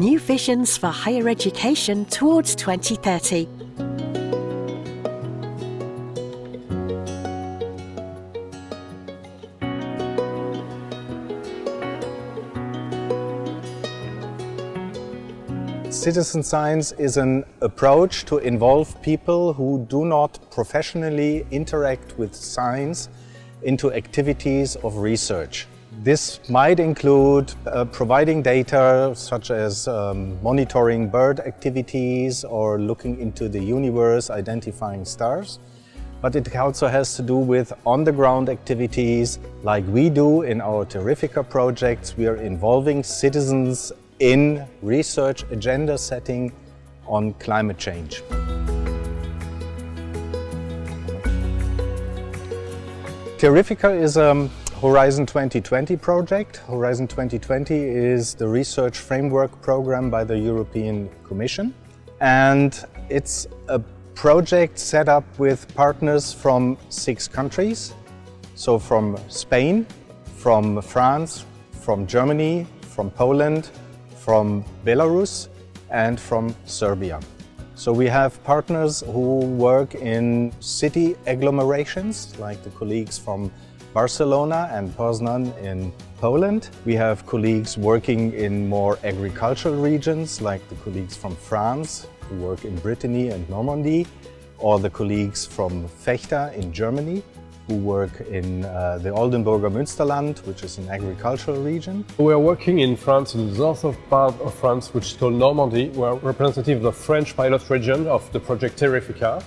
new visions for higher education towards 2030. Citizen science is an approach to involve people who do not professionally interact with science into activities of research. This might include providing data such as monitoring bird activities or looking into the universe, identifying stars. But it also has to do with on-the-ground activities like we do in our TeRRIFICA projects. We are involving citizens in research agenda setting on climate change. TeRRIFICA is a Horizon 2020 project. Horizon 2020 is the research framework program by the European Commission. And it's a project set up with partners from 6 countries. So from Spain, from France, from Germany, from Poland, from Belarus and from Serbia. So we have partners who work in city agglomerations, like the colleagues from Barcelona and Poznan in Poland. We have colleagues working in more agricultural regions, like the colleagues from France who work in Brittany and Normandy, or the colleagues from Vechta in Germany, who work in the Oldenburger Münsterland, which is an agricultural region. We are working in France, in the north part of France, which is called Normandy. We are representative of the French pilot region of the project TeRRIFICA.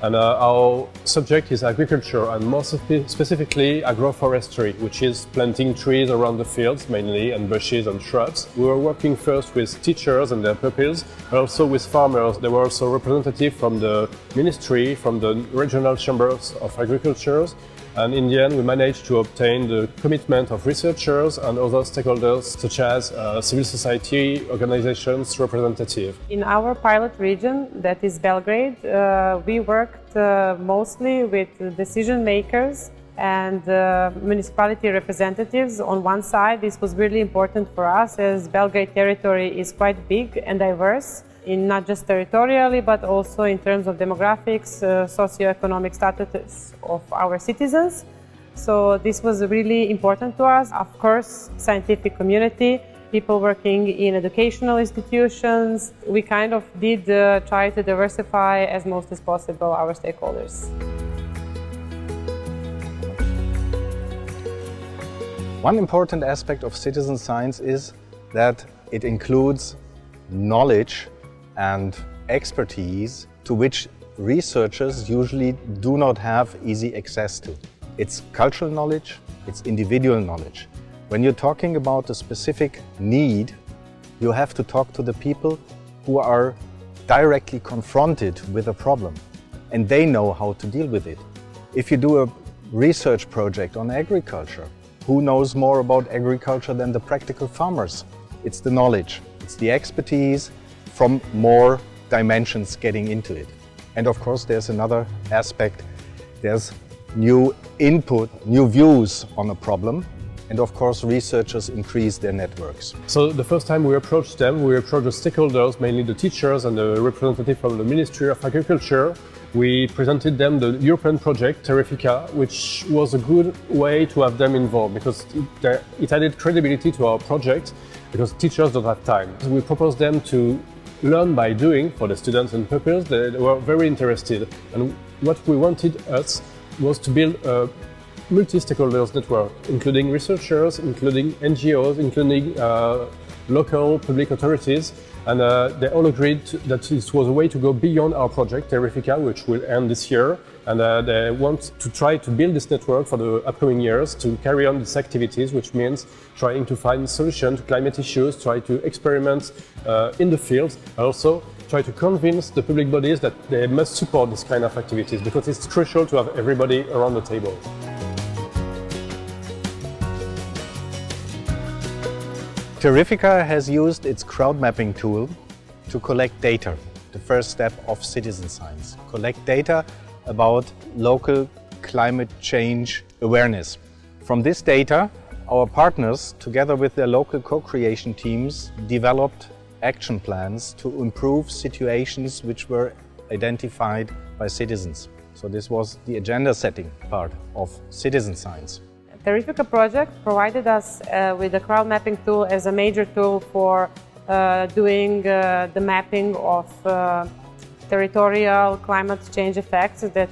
And our subject is agriculture, and more specifically agroforestry, which is planting trees around the fields mainly, and bushes and shrubs. We were working first with teachers and their pupils, but also with farmers. There were also representatives from the ministry, from the regional chambers of agriculture. And in the end, we managed to obtain the commitment of researchers and other stakeholders, such as civil society organizations representative. In our pilot region, that is Belgrade, we worked mostly with decision makers and municipality representatives. On one side, this was really important for us, as Belgrade territory is quite big and diverse, in not just territorially, but also in terms of demographics, socioeconomic status of our citizens. So this was really important to us. Of course, scientific community, people working in educational institutions. We kind of did try to diversify as most as possible our stakeholders. One important aspect of citizen science is that it includes knowledge and expertise to which researchers usually do not have easy access to. It's cultural knowledge, it's individual knowledge. When you're talking about a specific need, you have to talk to the people who are directly confronted with a problem, and they know how to deal with it. If you do a research project on agriculture, who knows more about agriculture than the practical farmers? It's the knowledge, it's the expertise from more dimensions getting into it. And of course, there's another aspect. There's new input, new views on a problem. And of course, researchers increase their networks. So the first time we approached them, we approached the stakeholders, mainly the teachers and the representative from the Ministry of Agriculture. We presented them the European project, TeRRIFICA, which was a good way to have them involved because it added credibility to our project because teachers don't have time. So we proposed them to learn by doing for the students and pupils. They were very interested. And what we wanted was to build a multi-stakeholders network, including researchers, including NGOs, including local public authorities. And they all agreed that this was a way to go beyond our project, TeRRIFICA, which will end this year. And they want to try to build this network for the upcoming years to carry on these activities, which means trying to find solutions to climate issues, try to experiment in the field, and also try to convince the public bodies that they must support this kind of activities because it's crucial to have everybody around the table. TeRRIFICA has used its crowd mapping tool to collect data, the first step of citizen science. Collect data about local climate change awareness. From this data, our partners, together with their local co-creation teams, developed action plans to improve situations which were identified by citizens. So this was the agenda setting part of citizen science. TeRRIFICA project provided us with the crowd mapping tool as a major tool for doing the mapping of territorial climate change effects that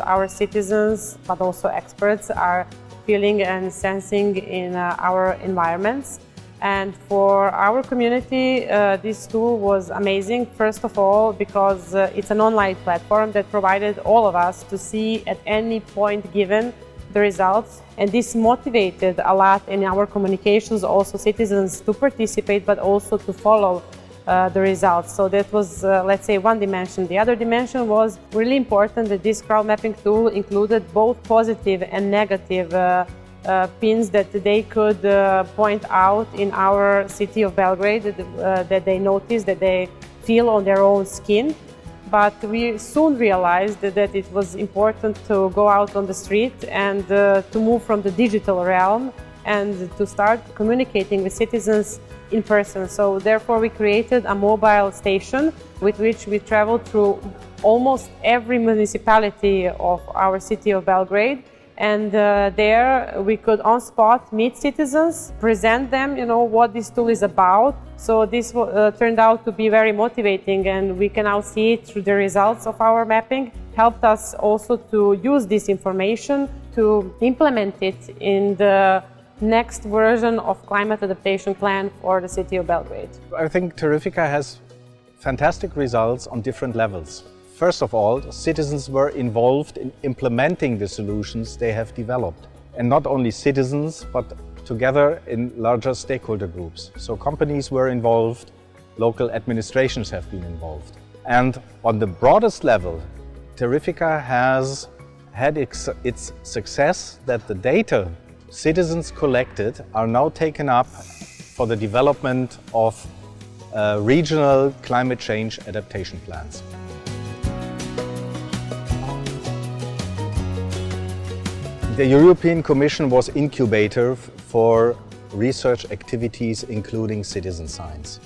our citizens, but also experts, are feeling and sensing in our environments. And for our community, this tool was amazing, first of all, because it's an online platform that provided all of us to see at any point given the results. And this motivated a lot in our communications, also citizens to participate, but also to follow the results. So that was, let's say, one dimension. The other dimension was really important that this crowd mapping tool included both positive and negative pins that they could point out in our city of Belgrade, that they notice, that they feel on their own skin. But we soon realized that it was important to go out on the street and to move from the digital realm and to start communicating with citizens in person. So therefore we created a mobile station with which we traveled through almost every municipality of our city of Belgrade. And there we could on spot meet citizens, present them, what this tool is about. So this turned out to be very motivating, and we can now see it through the results of our mapping. Helped us also to use this information to implement it in the next version of climate adaptation plan for the city of Belgrade. I think TeRRIFICA has fantastic results on different levels. First of all, citizens were involved in implementing the solutions they have developed. And not only citizens, but together in larger stakeholder groups. So companies were involved, local administrations have been involved. And on the broadest level, TeRRIFICA has had its success that the data citizens collected are now taken up for the development of regional climate change adaptation plans. The European Commission was incubator for research activities including citizen science.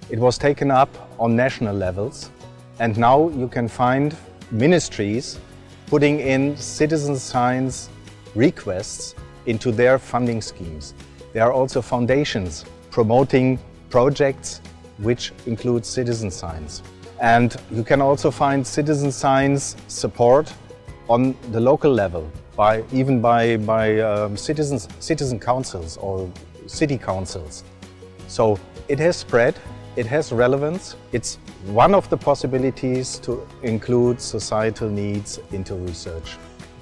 It was taken up on national levels, and now you can find ministries putting in citizen science requests into their funding schemes. There are also foundations promoting projects which include citizen science. And you can also find citizen science support on the local level, even by citizen councils or city councils. So it has spread, it has relevance. It's one of the possibilities to include societal needs into research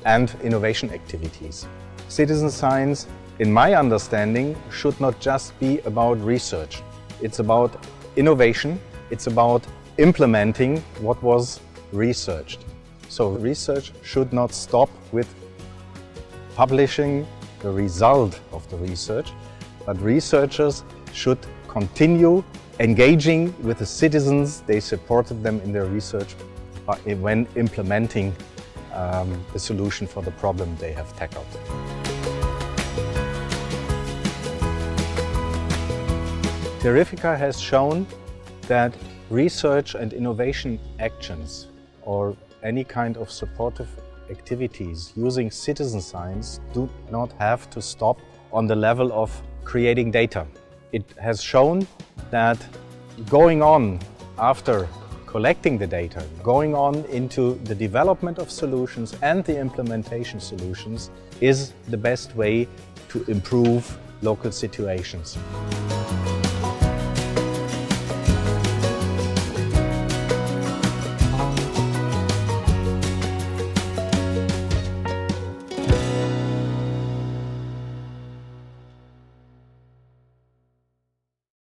and innovation activities. Citizen science, in my understanding, should not just be about research. It's about innovation, it's about implementing what was researched. So research should not stop with publishing the result of the research, but researchers should continue engaging with the citizens. They supported them in their research when implementing the solution for the problem they have tackled. TeRRIFICA has shown that research and innovation actions or any kind of supportive activities using citizen science do not have to stop on the level of creating data. It has shown that going on after collecting the data, going on into the development of solutions and the implementation solutions is the best way to improve local situations.